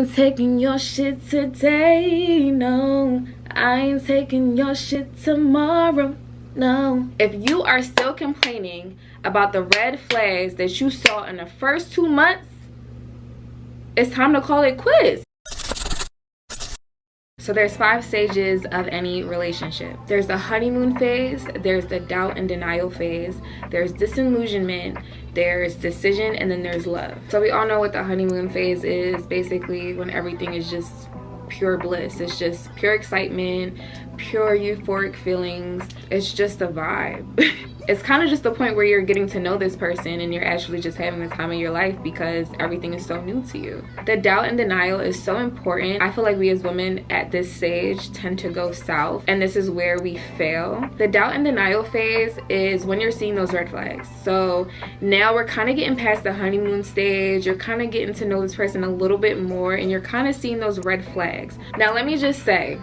ain't taking your shit today, no. I ain't taking your shit tomorrow, no. If you are still complaining about the red flags that you saw in the first 2 months, it's time to call it quits. So there's 5 stages of any relationship. There's the honeymoon phase, there's the doubt and denial phase, there's disillusionment, there's decision, and then there's love. So we all know what the honeymoon phase is. Basically when everything is just pure bliss. It's just pure excitement, pure euphoric feelings. It's just a vibe. It's kind of just the point where you're getting to know this person and you're actually just having the time of your life because everything is so new to you. The doubt and denial is so important. I feel like we as women at this stage tend to go south, and this is where we fail. The doubt and denial phase is when you're seeing those red flags. So now we're kind of getting past the honeymoon stage. You're kind of getting to know this person a little bit more and you're kind of seeing those red flags. Now let me just say,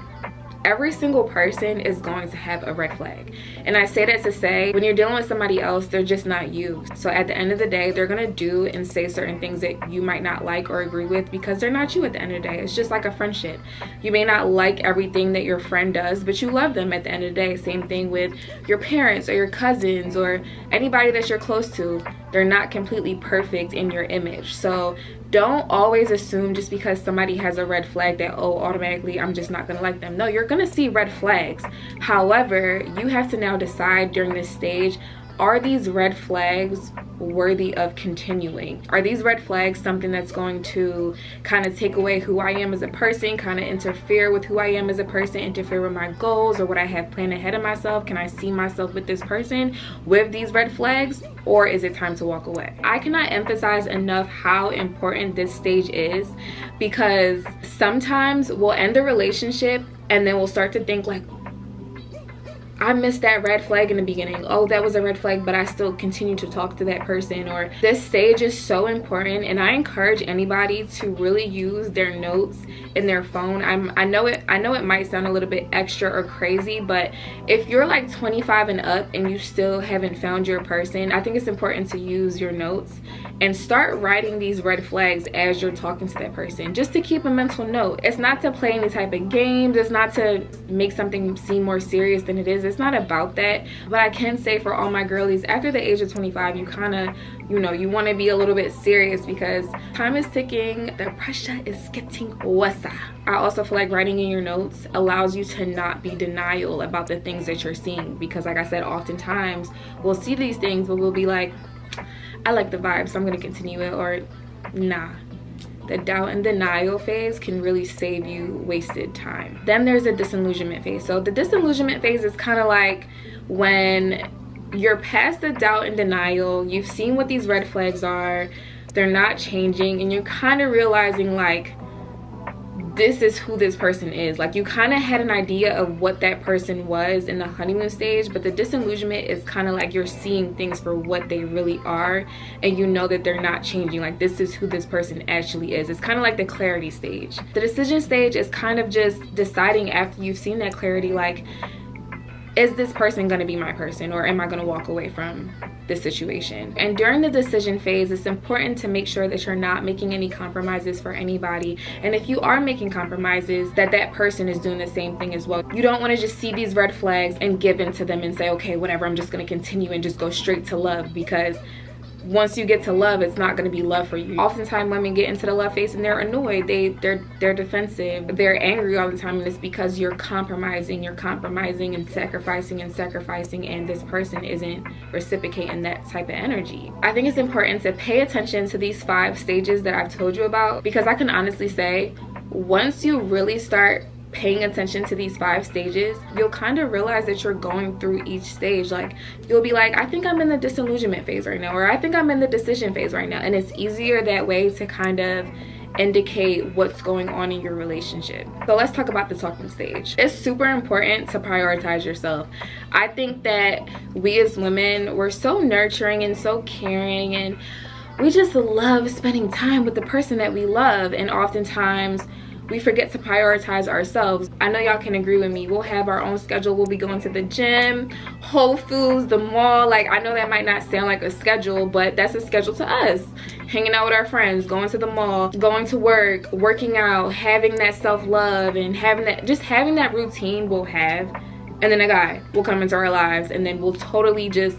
every single person is going to have a red flag, and I say that to say when you're dealing with somebody else, they're just not you. So at the end of the day, they're gonna do and say certain things that you might not like or agree with because they're not you at the end of the day. It's just like a friendship. You may not like everything that your friend does, but you love them at the end of the day. Same thing with your parents or your cousins or anybody that you're close to. They're not completely perfect in your image. So don't always assume just because somebody has a red flag that, oh, automatically I'm just not gonna like them. No, you're gonna see red flags. However, you have to now decide during this stage, are these red flags worthy of continuing? Are these red flags something that's going to kind of take away who I am as a person, kind of interfere with who I am as a person, interfere with my goals or what I have planned ahead of myself? Can I see myself with this person with these red flags, or is it time to walk away? I cannot emphasize enough how important this stage is, because sometimes we'll end a relationship and then we'll start to think like, I missed that red flag in the beginning. Oh, that was a red flag, but I still continue to talk to that person. Or this stage is so important, and I encourage anybody to really use their notes in their phone. I know it might sound a little bit extra or crazy, but if you're like 25 and up and you still haven't found your person, I think it's important to use your notes and start writing these red flags as you're talking to that person, just to keep a mental note. It's not to play any type of games. It's not to make something seem more serious than it is. It's not about that. But I can say for all my girlies, after the age of 25, you kind of, you want to be a little bit serious because time is ticking. The pressure is getting worse. I also feel like writing in your notes allows you to not be denial about the things that you're seeing, because like I said, oftentimes we'll see these things but we'll be like, I like the vibe, so I'm going to continue it, or nah. The doubt and denial phase can really save you wasted time. Then there's a disillusionment phase. So the disillusionment phase is kind of like when you're past the doubt and denial, you've seen what these red flags are, they're not changing, and you're kind of realizing like, this is who this person is. Like, you kind of had an idea of what that person was in the honeymoon stage, but the disillusionment is kind of like you're seeing things for what they really are, and you know that they're not changing. Like, this is who this person actually is. It's kind of like the clarity stage. The decision stage is kind of just deciding after you've seen that clarity, like, is this person going to be my person, or am I going to walk away from this situation? And during the decision phase, it's important to make sure that you're not making any compromises for anybody, and if you are making compromises, that person is doing the same thing as well. You don't want to just see these red flags and give in to them and say, okay, whatever, I'm just going to continue and just go straight to love, because once you get to love, it's not going to be love for you. Oftentimes women get into the love phase and they're annoyed, they're defensive, they're angry all the time, and it's because you're compromising and sacrificing, and this person isn't reciprocating that type of energy. I think it's important to pay attention to these 5 stages that I've told you about, because I can honestly say, once you really start paying attention to these 5 stages, you'll kind of realize that you're going through each stage. Like, you'll be like, I think I'm in the disillusionment phase right now, or I think I'm in the decision phase right now, and it's easier that way to kind of indicate what's going on in your relationship. So let's talk about the talking stage. It's super important to prioritize yourself. I think that we as women, we're so nurturing and so caring, and we just love spending time with the person that we love, and oftentimes we forget to prioritize ourselves. I know y'all can agree with me. We'll have our own schedule. We'll be going to the gym, Whole Foods, the mall. Like, I know that might not sound like a schedule, but that's a schedule to us. Hanging out with our friends, going to the mall, going to work, working out, having that self-love, and having that routine we'll have. And then a guy will come into our lives, and then we'll totally just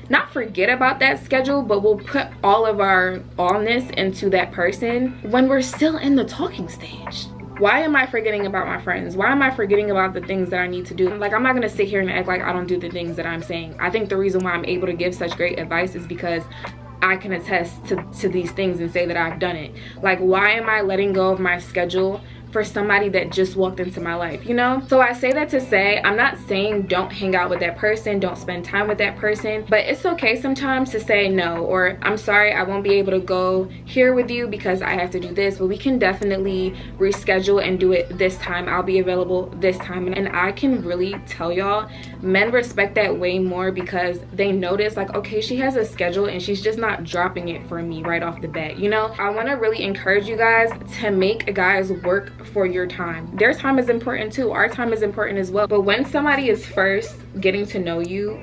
not forget about that schedule, but we'll put all of our allness into that person when we're still in the talking stage. Why am I forgetting about my friends? Why am I forgetting about the things that I need to do? Like, I'm not gonna sit here and act like I don't do the things that I'm saying. I think the reason why I'm able to give such great advice is because I can attest to these things and say that I've done it. Like, why am I letting go of my schedule for somebody that just walked into my life, you know? So I say that to say, I'm not saying don't hang out with that person, don't spend time with that person, but it's okay sometimes to say no, or I'm sorry, I won't be able to go here with you because I have to do this, but we can definitely reschedule and do it this time. I'll be available this time. And I can really tell y'all, men respect that way more because they notice, like, okay, she has a schedule and she's just not dropping it for me right off the bat, you know? I wanna really encourage you guys to make guys work for your time. Their time is important too. Our time is important as well. But when somebody is first getting to know you,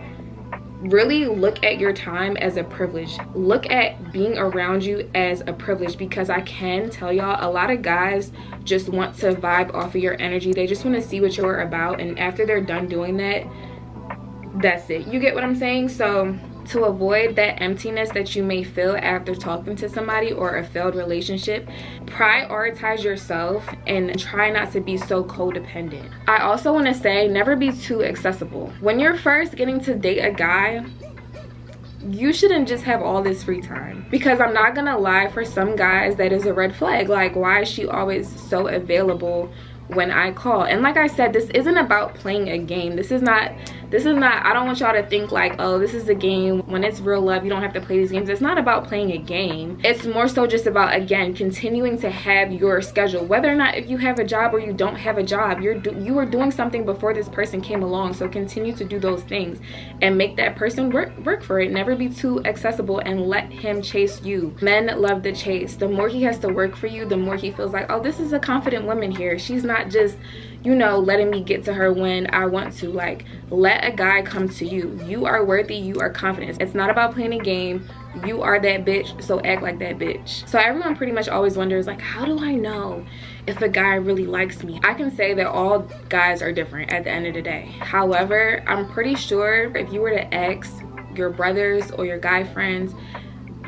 really look at your time as a privilege. Look at being around you as a privilege, because I can tell y'all, a lot of guys just want to vibe off of your energy. They just want to see what you're about, and after they're done doing that, that's it. You get what I'm saying? So to avoid that emptiness that you may feel after talking to somebody or a failed relationship, prioritize yourself and try not to be so codependent. I also want to say, never be too accessible. When you're first getting to date a guy, you shouldn't just have all this free time, because I'm not gonna lie, for some guys that is a red flag. Like, why is she always so available when I call? And like I said, this isn't about playing a game. This is not, I don't want y'all to think like, oh, this is a game. When it's real love, you don't have to play these games. It's not about playing a game. It's more so just about, again, continuing to have your schedule. Whether or not if you have a job or you don't have a job, you were doing something before this person came along. So continue to do those things and make that person work for it. Never be too accessible and let him chase you. Men love the chase. The more he has to work for you, the more he feels like, oh, this is a confident woman here. She's not just, you know, letting me get to her when I want to. Like, let a guy come to you. You are worthy, you are confident. It's not about playing a game. You are that bitch, so act like that bitch. So everyone pretty much always wonders, like, how do I know if a guy really likes me? I can say that all guys are different at the end of the day. However, I'm pretty sure if you were to ask your brothers or your guy friends,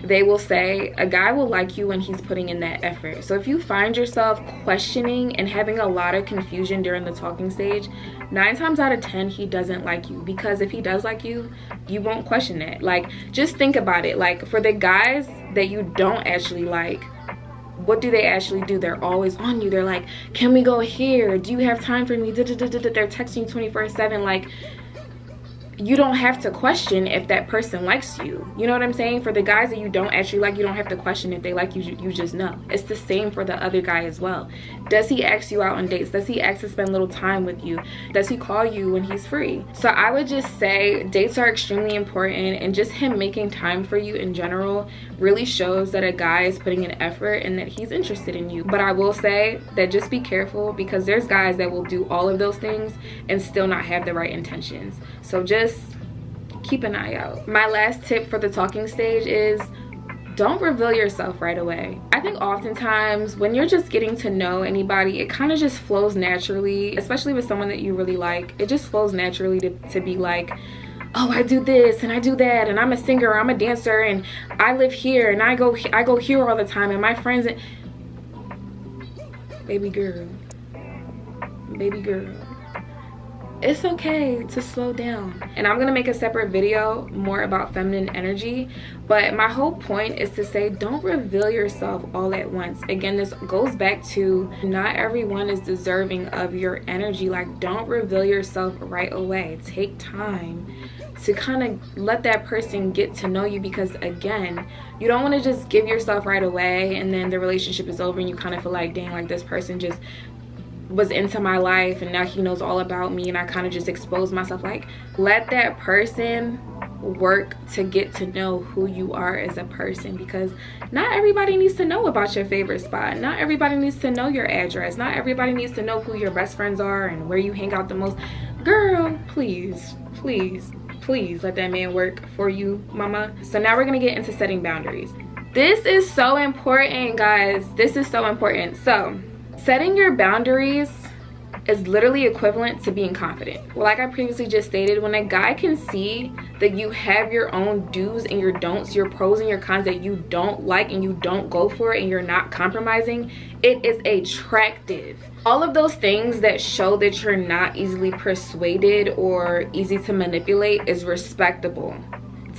they will say a guy will like you when he's putting in that effort. So if you find yourself questioning and having a lot of confusion during the talking stage, 9 times out of 10 he doesn't like you. Because if he does like you, you won't question it. Like, just think about it. Like, for the guys that you don't actually like, what do they actually do? They're always on you. They're like, can we go here? Do you have time for me? They're texting you 24/7. Like, you don't have to question if that person likes you. You know what I'm saying? For the guys that you don't actually like, you don't have to question if they like you. You just know. It's the same for the other guy as well. Does he ask you out on dates? Does he ask to spend a little time with you? Does he call you when he's free? So I would just say dates are extremely important, and just him making time for you in general really shows that a guy is putting an effort and that he's interested in you. But I will say that just be careful, because there's guys that will do all of those things and still not have the right intentions. So just keep an eye out. My last tip for the talking stage is, don't reveal yourself right away. I think oftentimes when you're just getting to know anybody, it kind of just flows naturally, especially with someone that you really like. It just flows naturally to be like, oh, I do this and I do that, and I'm a singer, or I'm a dancer, and I live here, and I go here all the time, and my friends. Baby girl, it's okay to slow down. And I'm gonna make a separate video more about feminine energy, but my whole point is to say, don't reveal yourself all at once. Again, this goes back to, not everyone is deserving of your energy. Like, don't reveal yourself right away. Take time to kind of let that person get to know you, because again, you don't want to just give yourself right away and then the relationship is over and you kind of feel like, dang, like this person just was into my life and now he knows all about me and I kind of just exposed myself. Like, let that person work to get to know who you are as a person, because not everybody needs to know about your favorite spot. Not everybody needs to know your address. Not everybody needs to know who your best friends are and where you hang out the most. Girl, please, please, please let that man work for you, mama. So now we're gonna get into setting boundaries. This is so important, guys. This is so important. So setting your boundaries is literally equivalent to being confident. Well, like I previously just stated, when a guy can see that you have your own do's and your don'ts, your pros and your cons that you don't like and you don't go for it and you're not compromising, it is attractive. All of those things that show that you're not easily persuaded or easy to manipulate is respectable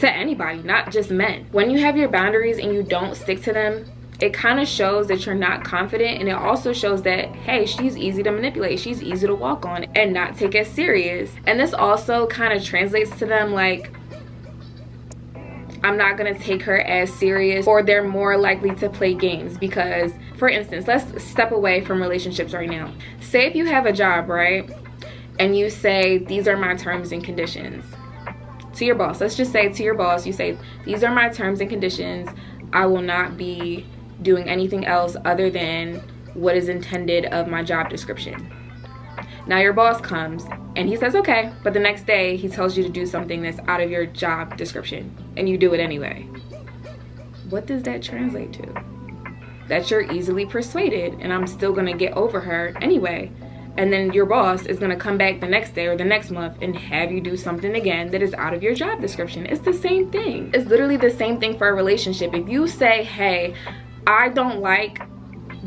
to anybody, not just men. When you have your boundaries and you don't stick to them, it kind of shows that you're not confident, and it also shows that, hey, she's easy to manipulate, she's easy to walk on and not take as serious. And this also kind of translates to them like, I'm not gonna take her as serious, or they're more likely to play games. Because, for instance, let's step away from relationships right now. Say if you have a job, right, and you say, these are my terms and conditions to your boss. Let's just say to your boss, you say, these are my terms and conditions. I will not be doing anything else other than what is intended of my job description. Now your boss comes and he says, okay, but the next day he tells you to do something that's out of your job description and you do it anyway. What does that translate to? That you're easily persuaded and I'm still gonna get over her anyway. And then your boss is gonna come back the next day or the next month and have you do something again that is out of your job description. It's the same thing. It's literally the same thing for a relationship. If you say, hey, I don't like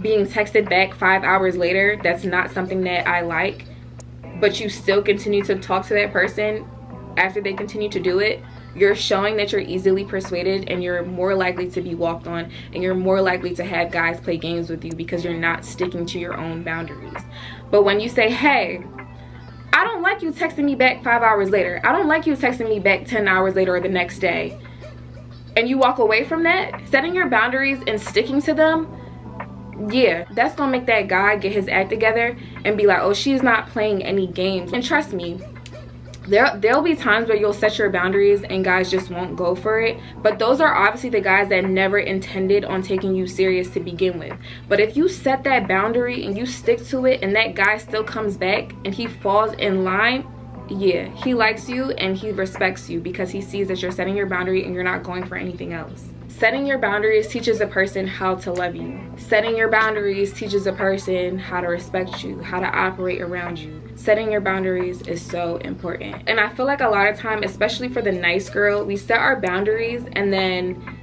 being texted back 5 hours later, that's not something that I like, but you still continue to talk to that person after they continue to do it, you're showing that you're easily persuaded and you're more likely to be walked on, and you're more likely to have guys play games with you because you're not sticking to your own boundaries. But when you say, hey, I don't like you texting me back 5 hours later, I don't like you texting me back 10 hours later or the next day, and you walk away from that, setting your boundaries and sticking to them, yeah, that's gonna make that guy get his act together and be like, oh, she's not playing any games. And trust me, there'll be times where you'll set your boundaries and guys just won't go for it, but those are obviously the guys that never intended on taking you serious to begin with. But if you set that boundary and you stick to it and that guy still comes back and he falls in line, yeah, he likes you and he respects you because he sees that you're setting your boundary and you're not going for anything else. Setting your boundaries teaches a person how to love you. Setting your boundaries teaches a person how to respect you, how to operate around you. Setting your boundaries is so important. And I feel like a lot of time, especially for the nice girl, we set our boundaries and then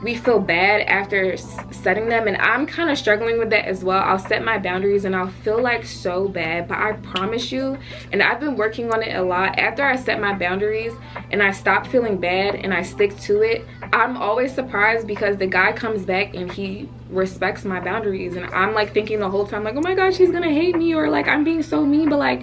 we feel bad after setting them, and I'm kind of struggling with that as well. I'll set my boundaries and I'll feel like so bad, but I promise you, and I've been working on it a lot, after I set my boundaries and I stop feeling bad and I stick to it, I'm always surprised because the guy comes back and he respects my boundaries, and I'm like thinking the whole time like, oh my gosh, he's gonna hate me, or like I'm being so mean, but like,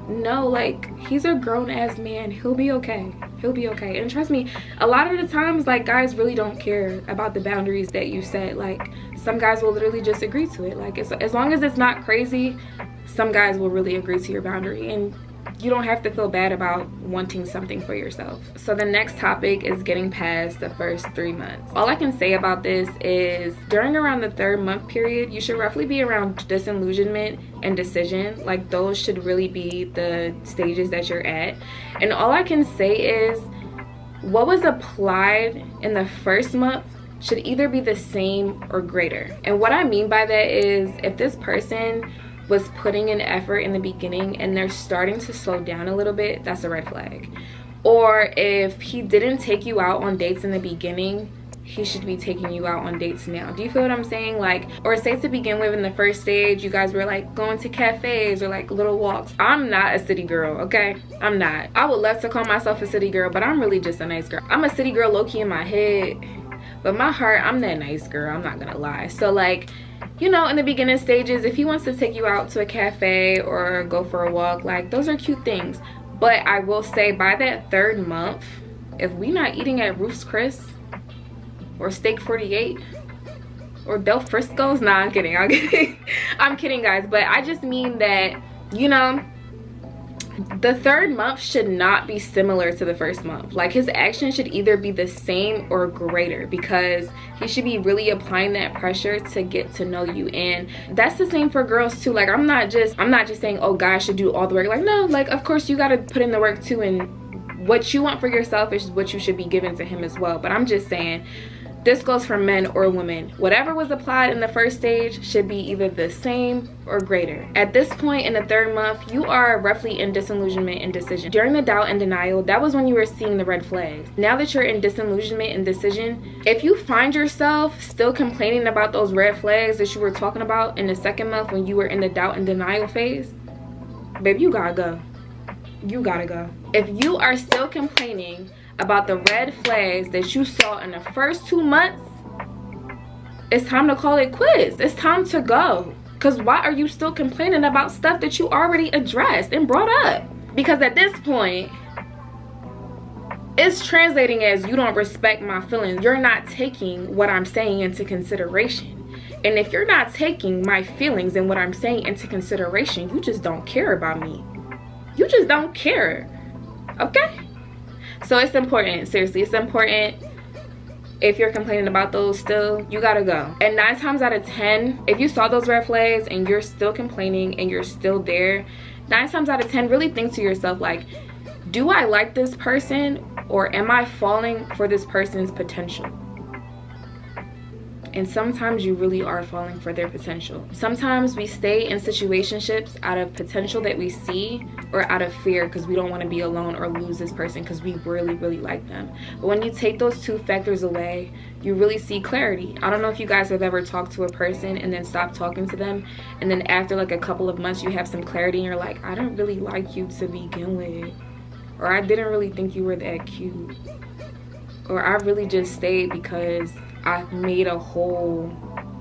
no, like he's a grown-ass man, he'll be okay, he'll be okay. And trust me, a lot of the times like guys really don't care about the boundaries that you set. Like some guys will literally just agree to it. Like as long as it's not crazy, some guys will really agree to your boundary, and you don't have to feel bad about wanting something for yourself. So the next topic is getting past the first 3 months. All I can say about this is during around the 3rd month period, you should roughly be around disillusionment and decision. Like those should really be the stages that you're at. And all I can say is what was applied in the 1st month should either be the same or greater. And what I mean by that is if this person was putting in effort in the beginning and they're starting to slow down a little bit, that's a red flag. Or if he didn't take you out on dates in the beginning, he should be taking you out on dates now. Do you feel what I'm saying? Like, or say to begin with in the 1st stage, you guys were like going to cafes or like little walks. I'm not a city girl, okay? I'm not. I would love to call myself a city girl, but I'm really just a nice girl. I'm a city girl low-key in my head, but my heart, I'm that nice girl, I'm not gonna lie. So like, you know, in the beginning stages, if he wants to take you out to a cafe or go for a walk, like those are cute things. But I will say by that 3rd month, if we not eating at Ruth's Chris or Steak 48 or Del Frisco's, nah, I'm kidding, I'm kidding. I'm kidding, guys. But I just mean that, you know, The third month should not be similar to the first month. Like, his action should either be the same or greater, because he should be really applying that pressure to get to know you. And that's the same for girls too. Like, I'm not just saying, oh, guys should do all the work. Like, no, like, of course you got to put in the work too, and what you want for yourself is what you should be giving to him as well. But I'm just saying, this goes for men or women. Whatever was applied in the first stage should be either the same or greater. At this point in the third month, you are roughly in disillusionment and decision. During the doubt and denial, that was when you were seeing the red flags. Now that you're in disillusionment and decision, if you find yourself still complaining about those red flags that you were talking about in the second month when you were in the doubt and denial phase, babe, you gotta go. You gotta go. If you are still complaining about the red flags that you saw in the first 2 months, it's time to call it quits. It's time to go. Because why are you still complaining about stuff that you already addressed and brought up? Because at this point, it's translating as you don't respect my feelings. You're not taking what I'm saying into consideration. And if you're not taking my feelings and what I'm saying into consideration, you just don't care about me. You just don't care. Okay? So it's important. Seriously, it's important. If you're complaining about those still, you gotta go. And 9 times out of 10, if you saw those red flags and you're still complaining and you're still there, 9 times out of 10, really think to yourself, like, do I like this person, or am I falling for this person's potential? And sometimes you really are falling for their potential. Sometimes we stay in situationships out of potential that we see, or out of fear because we don't want to be alone or lose this person because we really, really like them. But when you take those 2 factors away, you really see clarity. I don't know if you guys have ever talked to a person and then stopped talking to them, and then after like a couple of months you have some clarity and you're like, I don't really like you to begin with, or I didn't really think you were that cute, or I really just stayed because I made a whole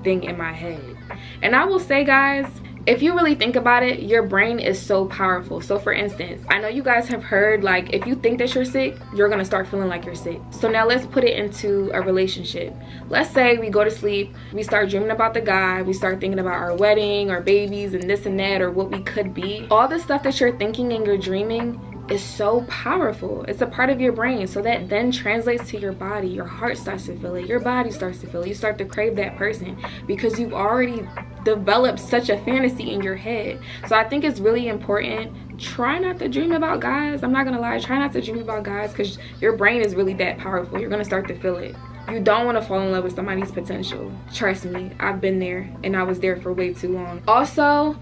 thing in my head. And I will say, guys, if you really think about it, your brain is so powerful. So for instance, I know you guys have heard, like, if you think that you're sick, you're gonna start feeling like you're sick. So now let's put it into a relationship. Let's say we go to sleep, we start dreaming about the guy, we start thinking about our wedding, our babies, and this and that, or what we could be. All the stuff that you're thinking and you're dreaming is so powerful. It's a part of your brain, so that then translates to your body. Your heart starts to feel it, your body starts to feel it. You start to crave that person because you've already developed such a fantasy in your head. So I think it's really important, try not to dream about guys. I'm not gonna lie, try not to dream about guys, because your brain is really that powerful. You're gonna start to feel it. You don't want to fall in love with somebody's potential. Trust me, I've been there, and I was there for way too long. Also,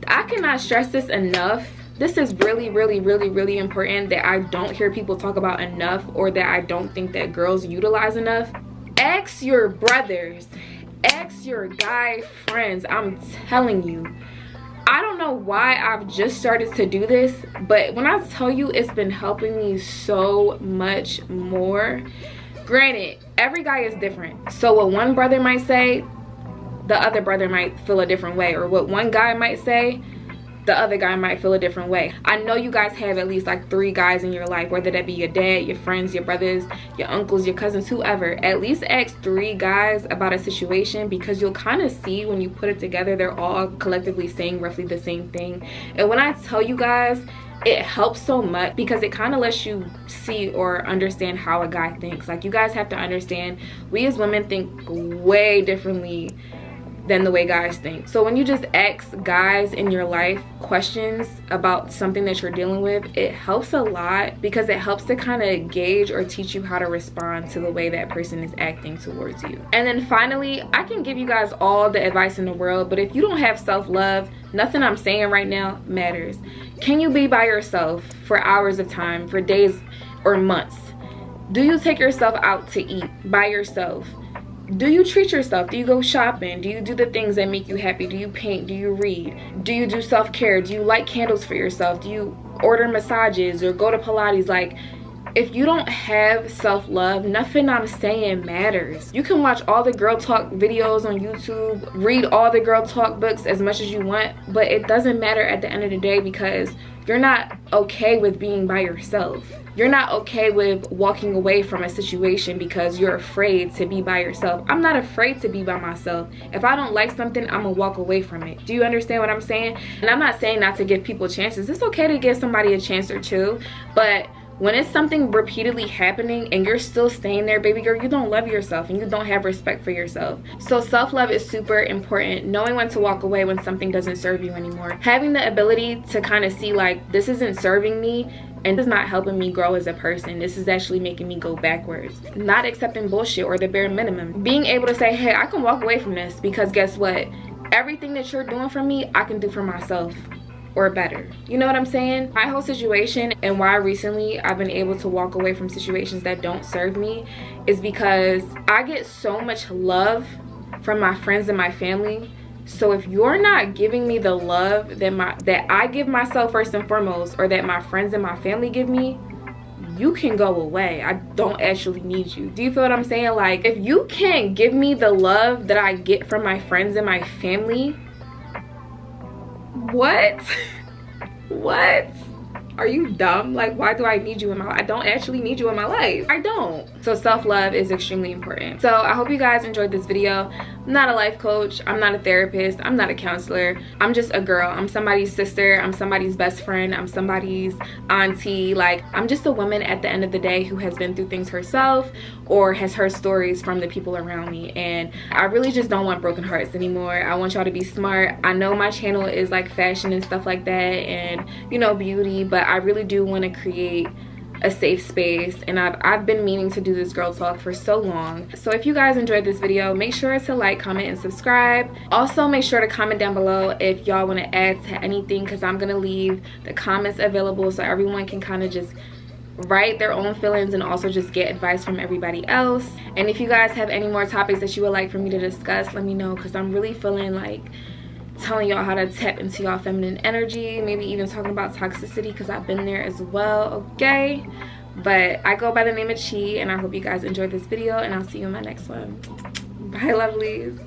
I cannot stress this enough. This is really, really, really, really important that I don't hear people talk about enough, or that I don't think that girls utilize enough. Ask your brothers, ask your guy friends. I'm telling you, I don't know why I've just started to do this, but when I tell you, it's been helping me so much more. Granted, every guy is different, so what one brother might say, the other brother might feel a different way, or what one guy might say, the other guy might feel a different way. I know you guys have at least like 3 guys in your life, whether that be your dad, your friends, your brothers, your uncles, your cousins, whoever. At least ask 3 guys about a situation, because you'll kind of see when you put it together, they're all collectively saying roughly the same thing. And when I tell you guys, it helps so much, because it kind of lets you see or understand how a guy thinks. Like, you guys have to understand, we as women think way differently than the way guys think. So when you just ask guys in your life questions about something that you're dealing with, it helps a lot, because it helps to kind of gauge or teach you how to respond to the way that person is acting towards you. And then finally, I can give you guys all the advice in the world, but if you don't have self-love, nothing I'm saying right now matters. Can you be by yourself for hours of time, for days or months? Do you take yourself out to eat by yourself? Do you treat yourself? Do you go shopping? Do you do the things that make you happy? Do you paint? Do you read? Do you do self-care? Do you light candles for yourself? Do you order massages or go to Pilates? Like, If you don't have self-love, nothing I'm saying matters. You can watch all the girl talk videos on YouTube, read all the girl talk books as much as you want, but it doesn't matter at the end of the day, because you're not okay with being by yourself. You're not okay with walking away from a situation because you're afraid to be by yourself. I'm not afraid to be by myself. If I don't like something, I'm gonna walk away from it. Do you understand what I'm saying? And I'm not saying not to give people chances. It's okay to give somebody a chance or two, but when it's something repeatedly happening and you're still staying there, baby girl, you don't love yourself and you don't have respect for yourself. So self-love is super important. Knowing when to walk away when something doesn't serve you anymore. Having the ability to kind of see, like, this isn't serving me and this is not helping me grow as a person. This is actually making me go backwards. Not accepting bullshit or the bare minimum. Being able to say, hey, I can walk away from this, because guess what? Everything that you're doing for me, I can do for myself, or better. You know what I'm saying? My whole situation and why recently I've been able to walk away from situations that don't serve me is because I get so much love from my friends and my family. So if you're not giving me the love that I give myself first and foremost, or that my friends and my family give me, you can go away. I don't actually need you. Do you feel what I'm saying? Like, if you can't give me the love that I get from my friends and my family, what? What? Are you dumb? Like, why do I need you in my life? I don't actually need you in my life. I don't. So self-love is extremely important. So I hope you guys enjoyed this video. I'm not a life coach. I'm not a therapist. I'm not a counselor. I'm just a girl. I'm somebody's sister. I'm somebody's best friend. I'm somebody's auntie. Like, I'm just a woman at the end of the day who has been through things herself or has heard stories from the people around me. And I really just don't want broken hearts anymore. I want y'all to be smart. I know my channel is like fashion and stuff like that, and, you know, beauty, but I really do want to create a safe space, and I've been meaning to do this girl talk for so long. So if you guys enjoyed this video, make sure to like, comment, and subscribe. Also make sure to comment down below if y'all want to add to anything, because I'm gonna leave the comments available so everyone can kind of just write their own feelings and also just get advice from everybody else. And if you guys have any more topics that you would like for me to discuss, let me know, because I'm really feeling like telling y'all how to tap into y'all feminine energy, maybe even talking about toxicity, because I've been there as well, okay? But I go by the name of Chi, and I hope you guys enjoyed this video, and I'll see you in my next one. Bye, lovelies.